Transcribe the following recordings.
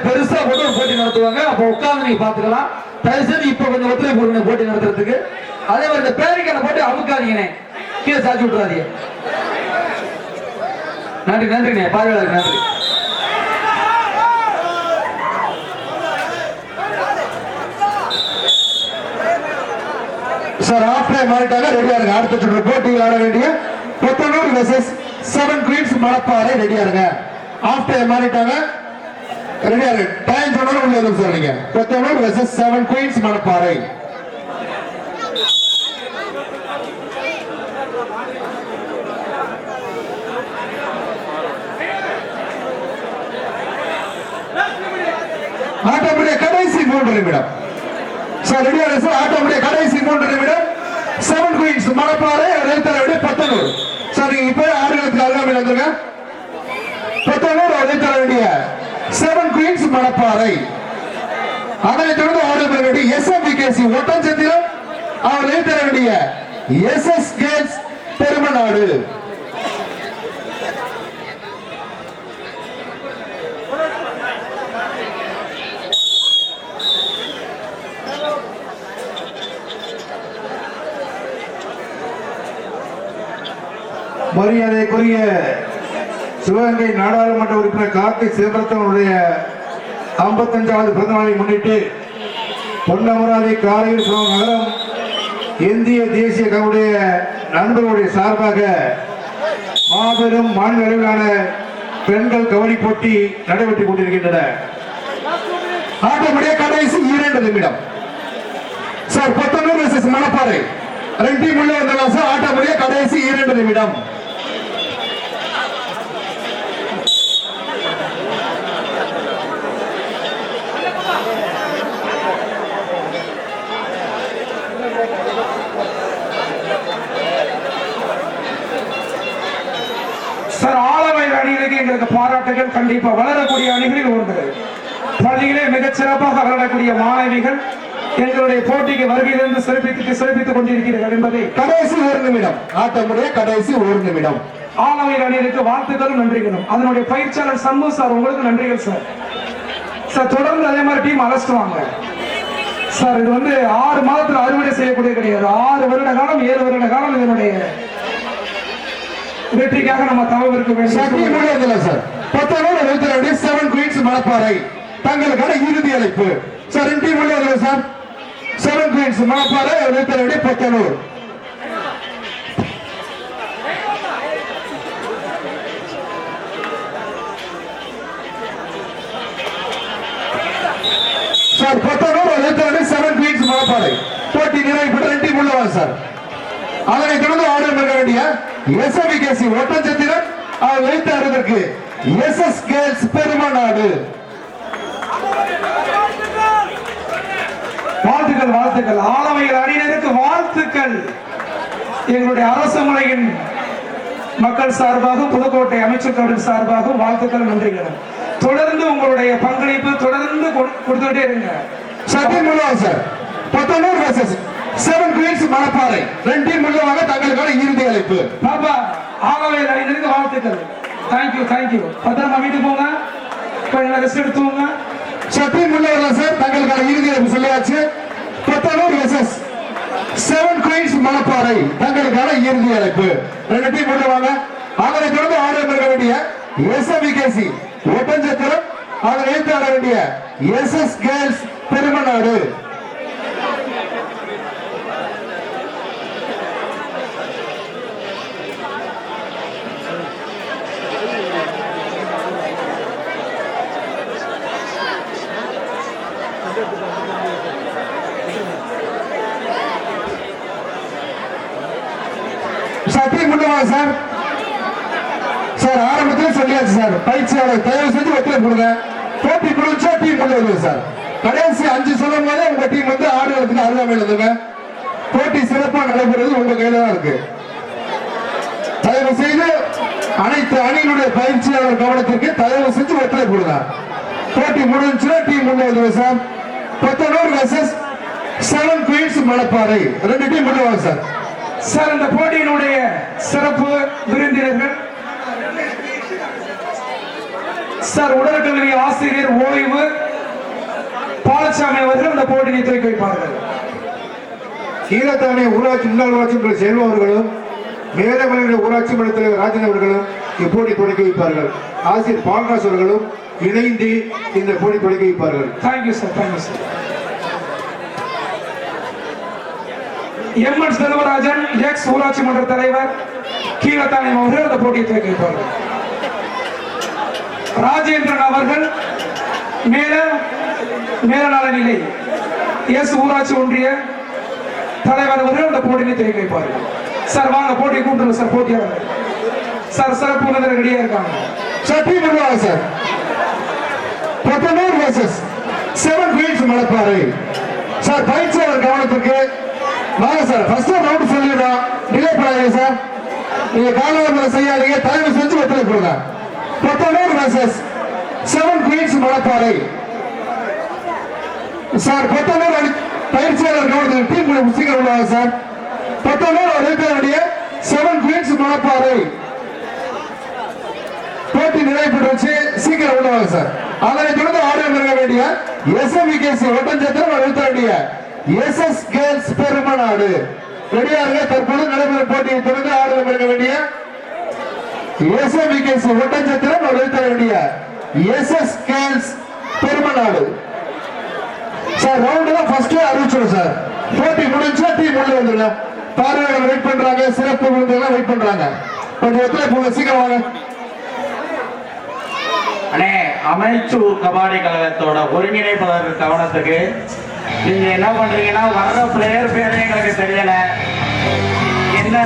பெருசா போட்டு ஒரு போட்டி நடத்துவாங்க. அப்ப உட்கார்ந்து நீங்க பாத்துக்கலாம். தயவுசெய்து இப்ப கொஞ்சம் ஒத்துழைப்பு கொடுங்க போட்டி நடத்துறதுக்கு. அதே மாதிரி இந்த பேரிக்கான போட்டி அமுக்காதீங்கண்ணே, கீழே சாச்சி விட்டுறாதீங்க. நன்றி நன்றிண்ணே, பார்வையாளருக்கு நன்றி. சார் ஆஃப் டைம் மாறிட்டாங்க, ரெடியா இருங்க. அடுத்த சுற்று போட்டியில் ஆட வேண்டிய கொத்தனூர் வெர்சஸ் 7 குயின்ஸ் மணப்பாறை ரெடியா இருங்க. ஆஃப் டைம் மாறிட்டாங்க, ரெடியா இருக்கு. டைம் சொன்னாலும் உள்ள வரும் சார். நீங்க கொத்தனூர் வெர்சஸ் 7 குயின்ஸ் மணப்பாறை. ஆட்டமுடைய கடைசி 3 நிமிடம் சார். ரெடியா இருக்கு சார். ஆட்டமுடைய கடைசி 3 நிமிடம். 7 குயின்ஸ் மணப்பாறை எழுத்தரவுடைய கொத்தனூர் சார். நீங்க இப்ப ஆடுகளுக்கு அருகாமையில் வந்துருங்க. கொத்தனூர் எழுத்தர வேண்டிய 7 குயின்ஸ் மணப்பாறை. அதனைத் தொடர்ந்து ஆர்டர் பெற வேண்டிய SMVKC ஒட்டன்சத்திரம் அவர் எழுத்தர வேண்டிய SS கேர்ள்ஸ் பெருமநாடு. மரியாதைக்குரிய சிவகங்கை நாடாளுமன்ற உறுப்பினர் கார்த்திக் சிதம்பரத்தனுடைய 55வது பிறந்த நாளை முன்னிட்டு பொன்னமராதி காலையில் நகரம் இந்திய தேசிய கவுடைய நண்பர்களுடைய சார்பாக மாபெரும் மாநில அளவிலான பெண்கள் கபடி போட்டி நடைபெற்றுக் கொண்டிருக்கின்றன. ஆட்டமுடைய கடைசி 2 நிமிடம் sir. Kothanur versus Manapparai 2 team உள்ள வந்தாங்க சார். ஆட்டமுடைய கடைசி 2 நிமிடம். சார் ஆலமயில் அணிகளுக்கு எங்களுக்கு பாராட்டுகள். கண்டிப்பா வளரக்கூடிய அணிகளில் ஒன்று. பள்ளியிலே மிகச் சிறப்பாக வளரக்கூடிய மாணவிகள் எங்களுடைய போட்டிக்கு வருகையிலிருந்து சிறப்பித்துக் கொண்டிருக்கிறார்கள் என்பதை கடைசி 1 நிமிடம். ஆட்டமுடைய கடைசி 1 நிமிடம். ஆலமயில் அணிகளுக்கு வாழ்த்துக்களும் நன்றிகளும். அதனுடைய பயிற்சியாளர் சண்மு சார் உங்களுக்கு நன்றிகள் சார். சார் தொடர்ந்து அதே மாதிரி டீம் அலசுவாங்க சார். இது 6 மாதத்தில் அறுவடை செய்யக்கூடிய கிடையாது. 6 வருட காலம் 7 வருட காலம் இதனுடைய வெற்றிக்காக நம்ம தவம் இருக்க வேண்டும் சார். 7 குயின்ஸ் மணப்பாறை தங்களுக்கான இறுதி அழைப்பு சார். 2 டீம் உள்ள sir. 7 queens Manapparai Kothanur. Sir Kothanur 7 queens Manapparai போட்டி நிறைவு பெற்ற 2 டீம் உள்ளவா சார். அதனை தொடர்ந்து ஆர்டர் பெற வேண்டிய SMVKC ஒட்டன்சத்திரம் அவர் வைத்ததற்கு SS கேர்ள்ஸ் பெருமநாடு. வாழ்த்துக்கள் வாழ்த்துக்கள். ஆலமயில் அணியினருக்கு வாழ்த்துக்கள். எங்களுடைய அரசுமலையின் மக்கள் சார்பாகவும் புதுக்கோட்டை அமைச்சர்கள் சார்பாகவும் வாழ்த்துக்கள் நன்றிகள். தொடர்ந்து உங்களுடைய பங்களிப்பு தொடர்ந்து கொடுத்துட்டே இருங்க. சத்தியம் பண்ணுவாங்க sir. Kothanur versus 7 queens Manapparai 2 team உள்ளவங்க தங்களுக்கான இறுதி அழைப்பு. பாப்பா ஆலமயில் அணியினருக்கு வாழ்த்துக்கள். Thank you thank you. பத்திரமா வீட்டுக்கு போங்க, கொஞ்சம் ரெஸ்ட் எடுத்துவோங்க. சத்தியம் உள்ளவர்கள் சார் தங்களுக்கான இறுதி அழைப்பு சொல்லியாச்சு. கொத்தனூர் வெர்சஸ் 7 குயின்ஸ் மணப்பாறை தங்களுக்கான இறுதி அழைப்பு. 2 டீம் உள்ளவங்க. அதனை தொடர்ந்து ஆர்டர் பெற வேண்டிய SMVKC ஒட்டன்சத்திரம் அதனை ஏற்று ஆட வேண்டிய SS கேர்ள்ஸ் பெருமநாடு. சத்தியம் பண்ணுவாங்க சார். சார் ஆரம்பத்தில் சொல்லியாச்சு சார். பயிற்சியாளர் தயவு செஞ்சு ஒத்துழைப்பு கொடுங்க. போட்டி முடிஞ்சா டீம் கொண்டு வருது சார். கடைசி 5 சொல்லும் போதே உங்க டீம் ஆடுகளுக்கு அருகாமையில் இருந்துங்க. போட்டி சிறப்பாக நடைபெறுவது உங்க கையில தான் இருக்கு. தயவு செய்து அனைத்து அணியினுடைய பயிற்சியாளர் கவனத்திற்கு தயவு செஞ்சு ஒத்துழைப்பு கொடுங்க. போட்டி முடிஞ்சுன்னா டீம் கொண்டு வருது sir. Kothanur versus 7 queens Manapparai 2 team கொண்டு வாங்க சார். சார் இந்த போட்டியினுடைய சிறப்பு விருந்தினர்கள் சார் உடற்கல்வி ஆசிரியர் ஓய்வு பாலசாமி அவர்கள் அந்த போட்டியை துவக்கி வைப்பார்கள். கீழத்தானே ஊராட்சி முன்னாள் ஊராட்சி மன்ற செல்வம் அவர்களும் மேலமலை ஊராட்சி மன்ற தலைவர் ராஜன் அவர்களும் இப்போட்டி தொடக்கி வைப்பார்கள். ஆசிரியர் பால்ராஜ் அவர்களும் இணைந்து இந்த போட்டி தொடக்கி வைப்பார்கள். Thank you sir, thank you sir. M N Selvarajan ex ஊராட்சி மன்ற தலைவர் கீழத்தானே அவர்கள் அந்த போட்டியை துவக்கி வைப்பார்கள். ராஜேந்திரன் அவர்கள் மேலநாள நிலை எஸ் ஊராட்சி ஒன்றிய தலைவர் அவர்கள் அந்த போட்டியை துவக்கி வைப்பார்கள். சார் வாங்க போட்டி கூட்டுங்க சார். போட்டியாளர்கள் சார் சிறப்பு விருந்தினர் ரெடியா இருக்காங்க சார். டீம் பண்ணுவாங்க sir. 19 vs 7 queens Manapparai. Sir பயிற்சியாளர் கவனத்துக்கு வாங்க சார். ஃபர்ஸ்ட் ரவுண்ட் சொல்லிடுறோம், டிலே பண்ணாதீங்க சார். நீங்க காலவரம்பரை செய்யாதீங்க, தயவு செஞ்சு ஒத்துழைப்பு கொடுங்க. 19 vs 7 குயின்ஸ் மணப்பாறை. சார் 19 பயிற்சியாளர் கவனத்துக்கு டீம் சீக்கிரம் உள்ளாங்க சார். 19 அறிவிக்க 7 குயின்ஸ் மணப்பாறை போட்டி நிறைவு பெற்றுச்சு. சீக்கிரம் உள்ளவாங்க சார். அதனைத் தொடர்ந்து ஆர்டர் இருக்க வேண்டிய SMVKC ஒட்டஞ்சத்திரம் அறிவிக்க வேண்டிய SS கேர்ள்ஸ் பெருமநாடு ரெடியாக தற்போது நடைபெறும் போட்டியை தொடர்ந்து ஆர்டர் இருக்க வேண்டிய SMVKC ஒட்டஞ்சத்திரம் அறிவிக்க வேண்டிய SS girls Perumanadu. Sir round தான் ஃபர்ஸ்ட் அறிவிச்சிடும் சார். போட்டி முடிஞ்சா டீம் உள்ள வந்துருங்க. பார்வையாளர் வெயிட் பண்றாங்க, சிறப்பு விருந்தினர்கள் வெயிட் பண்றாங்க. கொஞ்சம் ஒத்துழைப்பு சீக்கிரம் வாங்க. அண்ணே, அமைச்சூர் கபாடி கழகத்தோட ஒருங்கிணைப்பாளர் கவனத்துக்கு, நீங்க என்ன பண்றீங்கன்னா வர்ற பிளேயர் பேரே எங்களுக்கு தெரியல, என்ன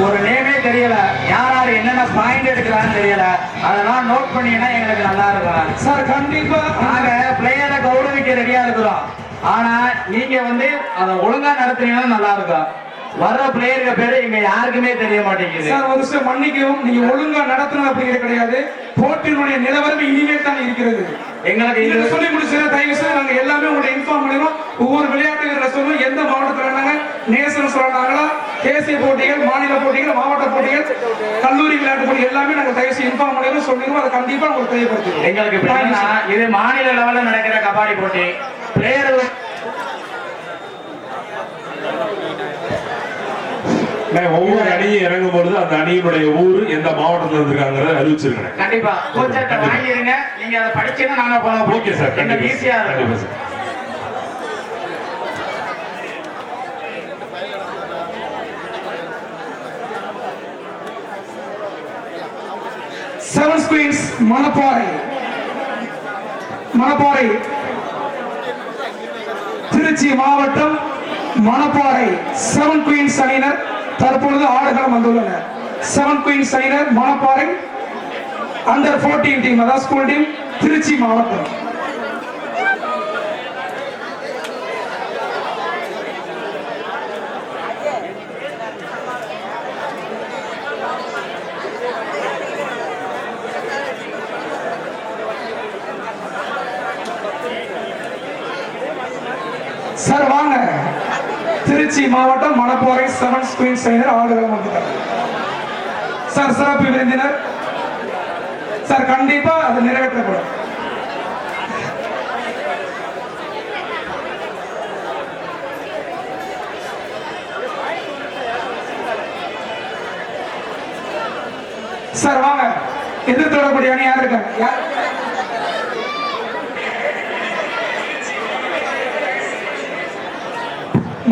ஒரு நேமே தெரியல, யார் யார் என்னென்ன பாயிண்ட் எடுக்கிறான்னு தெரியல, அதெல்லாம் நோட் பண்ணீங்கன்னா எங்களுக்கு நல்லா இருக்கும் சார். கண்டிப்பா நாங்க பிளேயரை கௌரவிக்க ரெடியா இருக்கிறோம். ஆனா நீங்க அதை ஒழுங்கா நடத்துறீங்கன்னா நல்லா இருக்கும். வர்ற பிளேயர்கள் பேரு எங்க யாருக்குமே தெரிய மாட்டேங்குது சார். ஒரு விஷயம் மன்னிக்கவும், நீங்க ஒழுங்கா நடத்தணும் அப்படிங்கிறது கிடையாது. போட்டியினுடைய நிலவரம் இனிமேல் தான் இருக்கிறது. எங்களுக்கு இது சொல்லி முடிச்சு தயவு செய்து நாங்க எல்லாமே உங்களை இன்ஃபார்ம் பண்ணிடுவோம். ஒவ்வொரு விளையாட்டு வீரரை சொல்லுவோம், எந்த மாவட்டத்தில் இருந்தாங்க, நேசன் சொல்றாங்களா, தேசிய போட்டிகள், மாநில போட்டிகள், மாவட்ட போட்டிகள், கல்லூரி விளையாட்டு போட்டி எல்லாமே நாங்க தயவு செய்து இன்ஃபார்ம் பண்ணிடுவோம், சொல்லிடுவோம். அதை கண்டிப்பா உங்களுக்கு தெரியப்படுத்துவோம். எங்களுக்கு இது மாநில லெவலில் நடக்கிற கபாடி போட்டி. பிளேயர் ஒவ்வொரு அணியும் இறங்கும் பொழுது அந்த அணியினுடைய ஊர் எந்த மாவட்டத்தில் இருக்காங்கிறத அறிவிச்சிருக்கேன். கண்டிப்பா கோச்சர்ட்ட வாங்கிருங்க. நீங்க அதை படிச்சீங்கன்னா நாங்க போலாம். ஓகே சார், கண்டிப்பா ஈஸியா கண்டிப்பா இருக்கும். சார். 7 குயின்ஸ் மணப்பாறை திருச்சி மாவட்டம் மணப்பாறை 7 குயின்ஸ் அணியினர் தற்பொழுது ஆடுகளம் வந்துள்ளனர். 7 குயின்ஸ் அணியினர் மணப்பாறை அண்டர் 14 டீம், அதாவது ஸ்கூல் டீம், திருச்சி மாவட்டம். சார் வாங்க. திருச்சி மாவட்டம் மணப்பாறை 7 குயின்ஸ் அணியினர் ஆடுகளம் வந்துட்டாங்க சார். சிறப்பு விருந்தினர் சார். கண்டிப்பா அது நிறைவேற்றப்படும். சார் வாங்க. எதிர்த்தொடரக்கூடிய அணி யார் இருக்காங்க?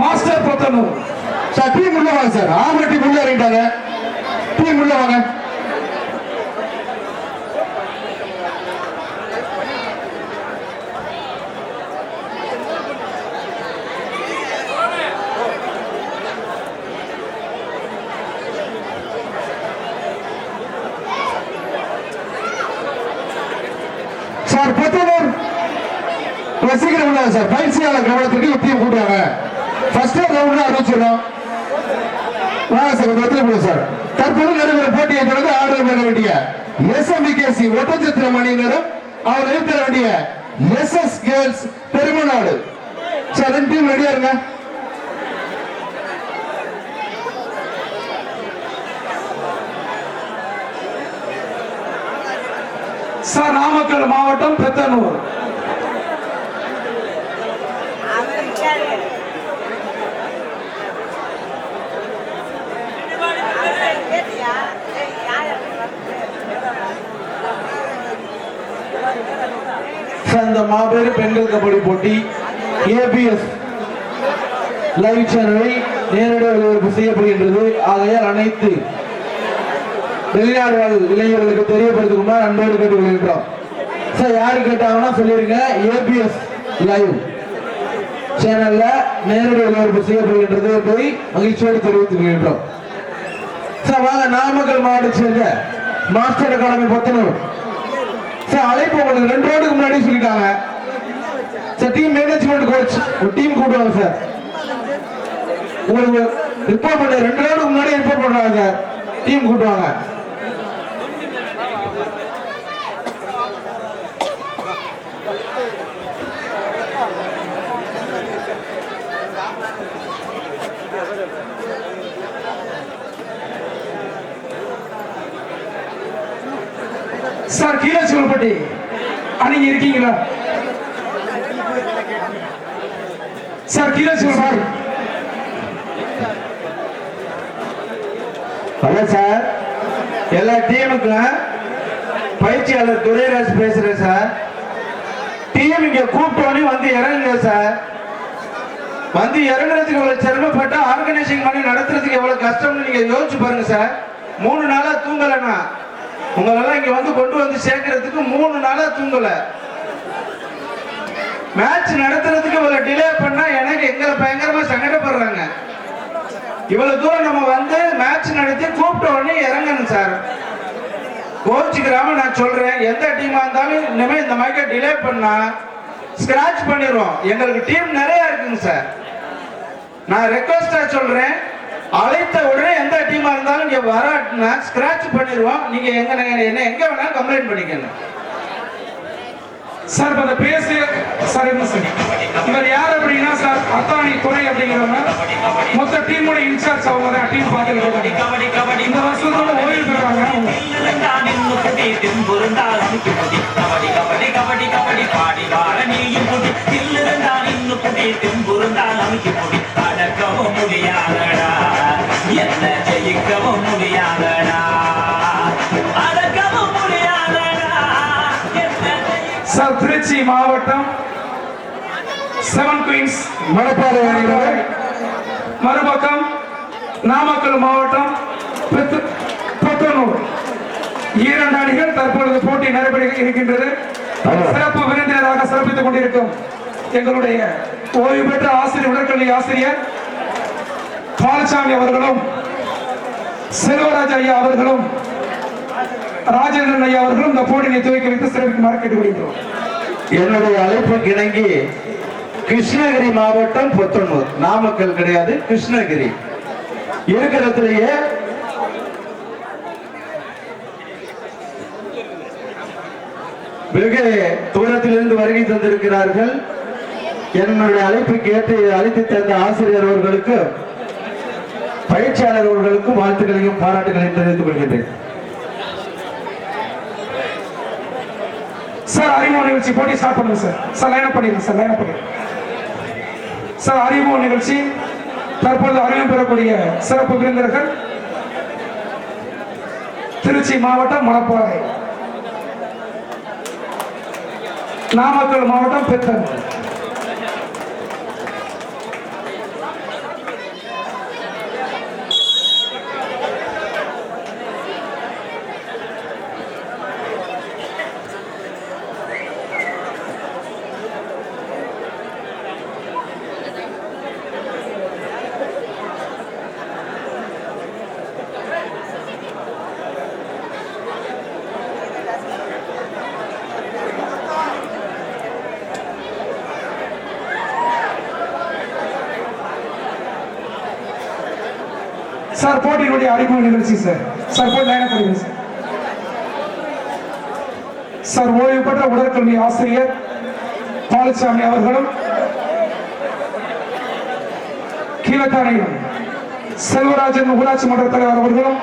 Master Pothanur sir. டீம் உள்ள வாங்க சார். ஆம்பளை டீம் உள்ள இறங்கிட்டாங்க. டீம் உள்ள வாங்க. சார் பொத்தனூர் சீக்கிரம் உள்ள சார். பயிற்சியாளர் கவனத்துக்கு டீம் கூட்டுவாங்க. ஃபர்ஸ்ட் ரவுண்ட் அறிவிச்சிடும். வாங்க சார், ஒத்துழைப்பு சார். தற்போது நடைபெறும் போட்டியை தொடர்ந்து ஆர்டர் பண்ண வேண்டிய SMVKC ஒட்டஞ்சத்திரம் அணியினரும் அவர் நிறுத்த வேண்டிய SS girls Perumanadu. Sir 2 team ரெடியா இருங்க. சார் நாமக்கல் மாவட்டம் பெத்தனூர். இந்த மாபெரும் பெண்கள் கபடி போட்டி ABS லைவ் சேனலில் நேரடி ஒளிபரப்பு செய்யப்படுகின்றது. ஆகையால் அனைத்து வெளிநாடு வாழ் இளைஞர்களுக்கு தெரியப்படுத்துமாறு அன்போடு கேட்டுக்கொள்கின்றோம். சார் யாரு கேட்டாங்கன்னா சொல்லிருங்க. ABS லைவ் சேனல்ல நேரடி ஒளிபரப்பு செய்யப்படுகின்றது என்பதை மகிழ்ச்சியோடு தெரிவித்துக் கொள்கின்றோம். சார் வாங்க, நாமக்கல் மாவட்டத்தை சேர்ந்த மாஸ்டர் அகாடமி பத்தனூர் சார் அழைப்பு உங்களுக்கு 2 ரோடுக்கு முன்னாடி சொல்லிட்டாங்க. சார் டீம் மேனேஜ்மெண்ட் கோச் ஒரு டீம் கூட்டுவாங்க சார். உங்களுக்கு ரிப்போர்ட் பண்ண 2 ரோடுக்கு முன்னாடி ரிப்போர்ட் பண்றாங்க சார். டீம் கூட்டுவாங்க. சார் கீழே சொல்லப்பட்டி அணிங்க இருக்கீங்களா? சார் கீழே சொல்லுவார். ஹலோ சார், எல்லா டீமுக்கும் பயிற்சியாளர் துரைராஜ் பேசுறேன் சார். டீம் இங்க கூப்பிட்டோன்னே வந்து இறங்குங்க சார். வந்து இறங்குறதுக்கு எவ்வளவு சிரமப்பட்ட ஆர்கனைசிங் பண்ணி நடத்துறதுக்கு எவ்வளவு கஷ்டம்னு நீங்க யோசிச்சு பாருங்க சார். 3 நாளா தூங்கலன்னா உங்களெல்லாம் இங்க வந்து கொண்டு வந்து சேர்க்கறதுக்கு 3 நாளா தூங்கல. மேட்ச் நடத்துறதுக்கு இவ்வளவு டிலே பண்ணா எனக்கு எங்களை பயங்கரமா சங்கடப்படுறாங்க. இவ்வளவு தூரம் நம்ம வந்து மேட்ச் நடத்தி கூப்பிட்ட உடனே இறங்கணும் சார். கோச்சுக்கிறாம நான் சொல்றேன், எந்த டீமா இருந்தாலும் இனிமே இந்த மாதிரி டிலே பண்ணா ஸ்கிராட்ச் பண்ணிடுவோம். எங்களுக்கு டீம் நிறைய இருக்குங்க சார். நான் ரெக்வஸ்டா சொல்றேன், அழைத்த உடனே எந்த டீமா இருந்தாலும் இங்க வராட்டினா ஸ்கிராட்ச் பண்ணிடுவோம். நீங்க என்ன எங்க வேணாலும் கம்ப்ளைண்ட் பண்ணிக்கணும் சார். இப்ப பேசிய சார் என்ன சார் இவர் யார் அப்படின்னா சார் அத்தானி துறை அப்படிங்கிறவங்க மொத்த டீமோட இன்சார்ஜ். அவங்க தான் டீம் பார்த்துருக்காங்க. இந்த வருஷத்தோட ஓய்வு பெறாங்க. என்ன ஜெயிக்கவும் முடியாதடா, அடக்கவும் முடியாதடா. சார் திருச்சி மாவட்டம் 7 குயின்ஸ் மணப்பாறை அணியினர், மறுபக்கம் நாமக்கல் மாவட்டம் பெத்தனூர் 2 அணிகள் தற்பொழுது போட்டி நடைபெற இருக்கின்றது. சிறப்பு விருந்தினராக சிறப்பித்துக் கொண்டிருக்கும் எங்களுடைய ஓய்வு பெற்ற ஆசிரியர் உடற்கல்வி ஆசிரியர் பாலசாமி அவர்களும், செல்வராஜ் ஐயா அவர்களும், ராஜேந்திரன் ஐயா அவர்களும் இந்த போட்டியை துவக்கி வைத்து சிறப்பிக்குமாறு கேட்டுக்கொள்கிறோம். என்னுடைய அழைப்புக்கு இணங்கி கிருஷ்ணகிரி மாவட்டம் புத்தனூர், நாமக்கல் கிடையாது, கிருஷ்ணகிரி இருக்கிறதுலேயே வெகு தூரத்திலிருந்து வருகை தந்திருக்கிறார்கள். என்னுடைய அழைப்பு கேட்டு அழைத்து தந்த ஆசிரியர் அவர்களுக்கு, பயிற்சியாளர் அவர்களுக்கும் வாழ்த்துக்களையும் பாராட்டுகளையும் தெரிவித்துக் கொள்கின்றேன். சார் அறிமுக நிகழ்ச்சி போட்டி ஸ்டார்ட் பண்ணுங்க சார். சார் லைன் அப் பண்ணிடுங்க சார். லைன் அப் பண்ணிடுங்க சார். அறிமுக நிகழ்ச்சி தற்பொழுது அறிமுகம் பெறக்கூடிய சிறப்பு விருந்தினர்கள் திருச்சி மாவட்டம் மணப்பாறை, நாமக்கல் மாவட்டம் பெத்தனூர். சார் போட்டியினுடைய அறிமுக நிகழ்ச்சி சார். சார் போட்டி லைன் அப் பண்ணிடுங்க சார். சார் ஓய்வு பெற்ற உடற்கல்வி ஆசிரியர் பாலசாமி அவர்களும், கீழத்தானையும் செல்வராஜன் ஊராட்சி மன்ற தலைவர் அவர்களும்,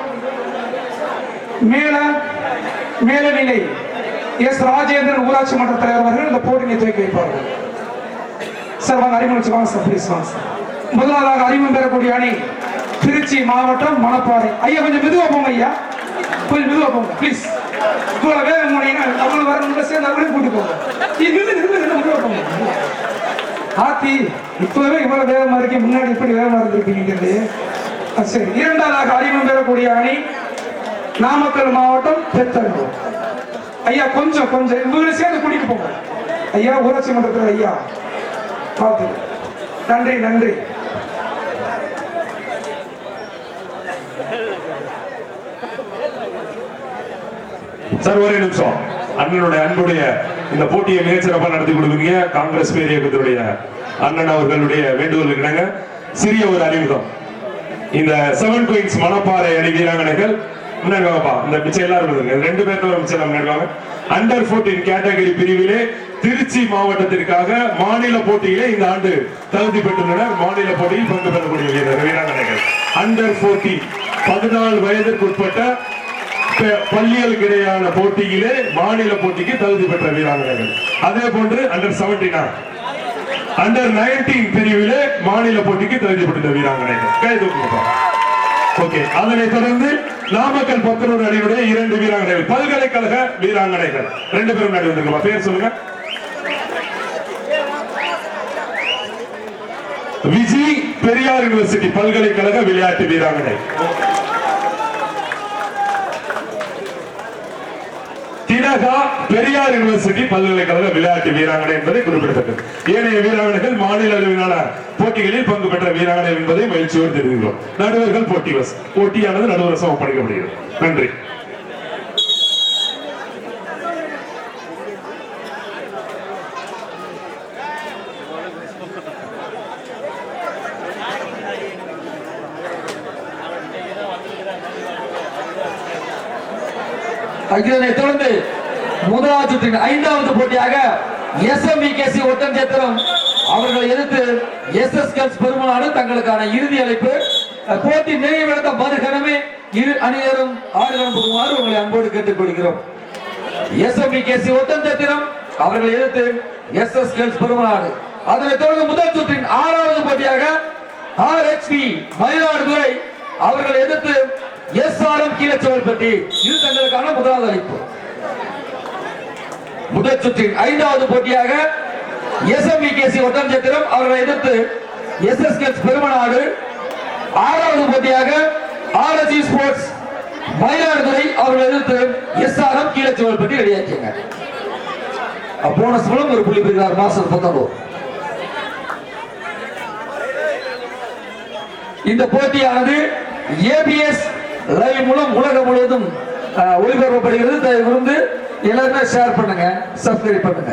மேலநிலை எஸ் ராஜேந்திரன் ஊராட்சி மன்ற தலைவர் அவர்கள் இந்த போட்டியை துவக்கி வைப்பார்கள். சார் வாங்க, அறிமுகம் வாங்க சார், ப்ளீஸ் வாங்க சார். முதலாவதாக அறிமுகம் பெறக்கூடிய அணி திருச்சி மாவட்டம் மணப்பாறை. ஐயா கொஞ்சம் மெதுவா போங்க ஐயா, கொஞ்சம் மெதுவா போங்க ப்ளீஸ். இவ்வளவு வேகம் போனீங்கன்னா அவங்க வர சேர்ந்து அவங்களையும் கூட்டி போங்க. மெதுவா போங்க. ஆத்தி இப்பவே இவ்வளவு வேகமா இருக்கு, முன்னாடி இப்படி வேகமா இருந்திருப்பீங்கிறது. சரி, இரண்டாவதாக அறிமுகம் பெறக்கூடிய அணி நாமக்கல் மாவட்டம் பெத்தனூர். ஐயா கொஞ்சம் இவங்களை சேர்ந்து கூட்டிட்டு போங்க ஐயா, ஊராட்சி மன்றத்தில் ஐயா பார்த்து. நன்றி நன்றி. சார் ஒரே நிமிஷம், அண்ணனுடைய அன்புடைய இந்த போட்டியை மிகச்சிறப்பாக நடத்தி கொடுக்குறீங்க. காங்கிரஸ் பேர் இயக்கத்தினுடைய அண்ணன் அவர்களுடைய வேண்டுகோளுக்கு இணங்க சிறிய ஒரு அறிமுகம். இந்த 7 குயின்ஸ் மணப்பாறை அணி வீராங்கனைகள் முன்னாடி வாங்கப்பா. இந்த மிச்சம் எல்லாரும் ரெண்டு பேர்த்தோட மிச்சம் முன்னாடி வாங்க. அண்டர் 14 கேட்டகரி பிரிவிலே திருச்சி மாவட்டத்திற்காக மாநில போட்டியிலே இந்த ஆண்டு தகுதி பெற்றுள்ளனர். மாநில போட்டியில் பங்கு பெறக்கூடிய வீராங்கனைகள் அண்டர் 14 14 வயதிற்குட்பட்ட பள்ளிகளுக்கு இடையான போட்டியிலே மாநில போட்டிக்கு தகுதி பெற்ற வீராங்கனைகள். அதே போன்று அண்டர் 17 அண்டர் 19 பிரிவிலே மாநில போட்டிக்கு தகுதி பெற்ற வீராங்கனைகள். கைது. ஓகே, அதனைத் தொடர்ந்து நாமக்கல் பத்தனூர் அணியுடைய 2 வீராங்கனைகள், பல்கலைக்கழக வீராங்கனைகள். 2 பேரும் முன்னாடி வந்திருக்கா, பேர் சொல்லுங்க. விஜி பெரியார் யூனிவர்சிட்டி பல்கலைக்கழக விளையாட்டு வீராங்கனை. திலகா பெரியார் யூனிவர்சிட்டி பல்கலைக்கழக விளையாட்டு வீராங்கனை என்பதை குறிப்பிடத்தக்கது. ஏனைய வீராங்கனைகள் மாநில அளவிலான போட்டிகளில் பங்கு பெற்ற வீராங்கனை என்பதை மகிழ்ச்சியோடு தெரிவிக்கிறோம். நடுவர்கள் போட்டியானது நடுவரசம் ஒப்படைக்கப்படுகிறது. நன்றி. இதனைத் தொடர்ந்து முதலாவது சுற்றின் 5வது போட்டியாக SMVKC ஒட்டன்சத்திரம் அவர்களை எதிர்த்து SS கேர்ள்ஸ் பெருமாநாடு தங்களுக்கான இறுதி அழைப்பு. போட்டி நிறைவடைந்த மறுகணமே இரு அணியரும் ஆடுகளம் புகுமாறு உங்களை அன்போடு கேட்டுக்கொள்கிறோம். SMVKC ஒட்டன்சத்திரம் அவர்களை எதிர்த்து SS கேர்ள்ஸ் பெருமாநாடு. அதனைத் தொடர்ந்து முதல் சுற்றின் 6வது போட்டியாக RHP மயிலாடுதுறை அவர்களை எதிர்த்து SRM கீழச்சோல்பட்டி. இது தங்களுக்கான முதலாவது அழைப்பு. முதல் சுற்றின் 5வது போட்டியாக SMVKC ஒட்டன்சத்திரம் அவர்களை எதிர்த்து SS கேர்ள்ஸ் பெருமநாடு. 6வது போட்டியாக RHP ஸ்போர்ட்ஸ் மயிலாடுதுறை அவர்களை எதிர்த்து SRM கீழச்சோல்பட்டி. ரெடியாக்கிங்க. போனஸ் மூலம் ஒரு புள்ளி பெறுகிறார் மாஸ்டர் 19. இந்த போட்டியானது ABS லைவ் மூலம் உலகம் முழுவதும் ஒளிபரப்பப்படுகிறது. தயவுகூர்ந்து எல்லாருமே ஷேர் பண்ணுங்க, சப்ஸ்கிரைப் பண்ணுங்க.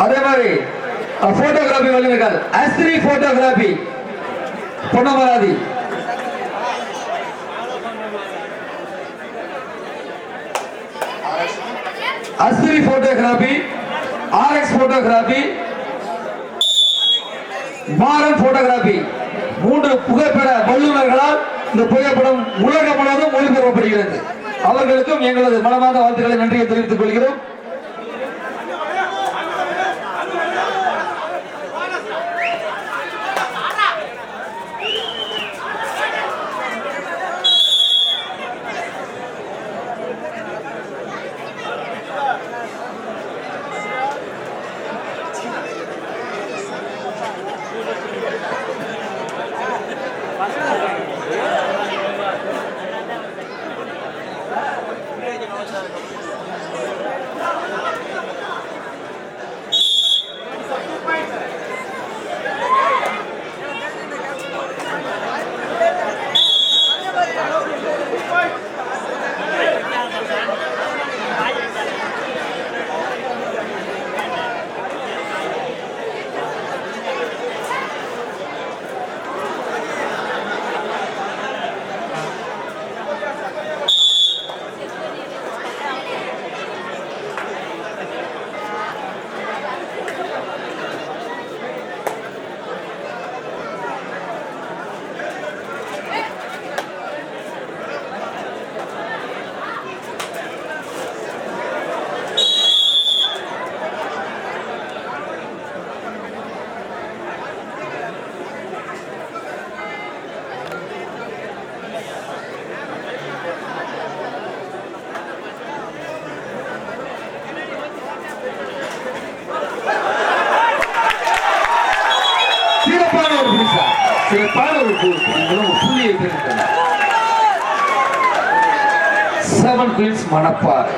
அதே மாதிரி போட்டோகிராபி வல்லுநர்கள் Asthiri photography Ponnamaravathi, Asthiri photography, RX photography, Maran photography 3 புகைப்பட வல்லுநர்களால் இந்த புகைப்படம் உலகம் முழுவதும் ஒளிபரப்பப்படுகிறது. அவர்களுக்கும் எங்களது மனமார்ந்த வாழ்த்துக்களை நன்றியை தெரிவித்துக் கொள்கிறோம். அழகான ஒரு நீங்களும் ஒரு புள்ளியை பெறுகின்றனர் 7 குயின்ஸ் மணப்பாறை.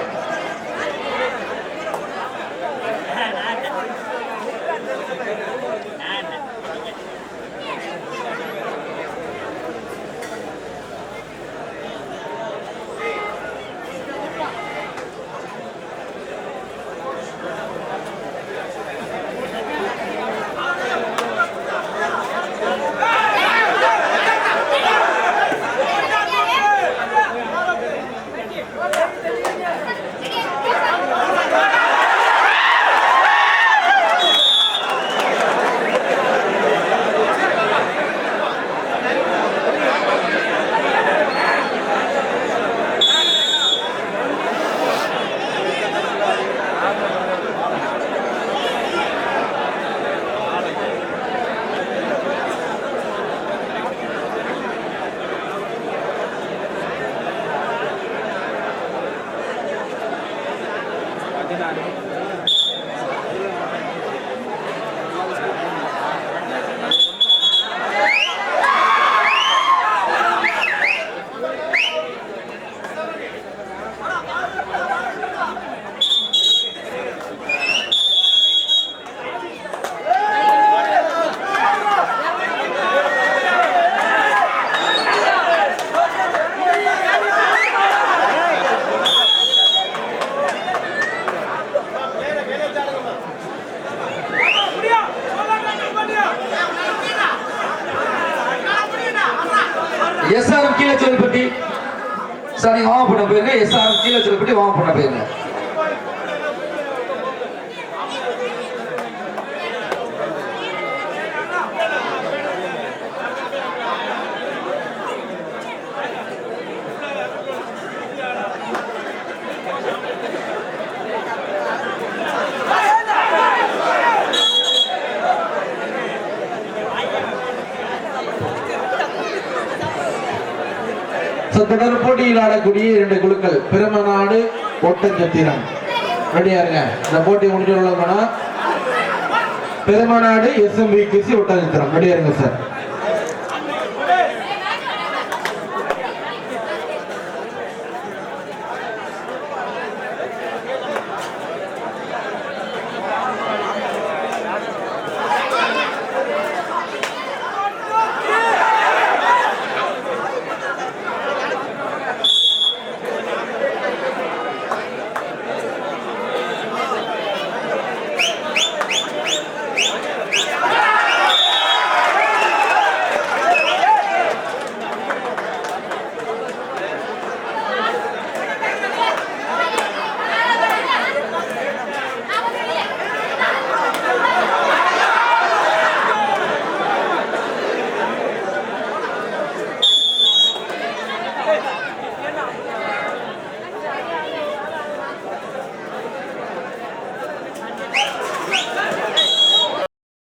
SRM கீழே சொல்லப்பட்டி சார் நீங்க வாங்க பண்ண போயிருங்க. SRM கீழே சொல்லப்பட்டி வாங்க பண்ண போயிருங்க. தொடர் போட்டியில் ஆடக்கூடிய 2 குழுக்கள் பெருமநாடு ஒட்டஞ்சத்திரம் ரெடியா இருங்க. இந்த போட்டி முடிஞ்சுள்ளோம்னா பெருமநாடு SMVKC ஒட்டஞ்சத்திரம் ரெடியா இருங்க சார்.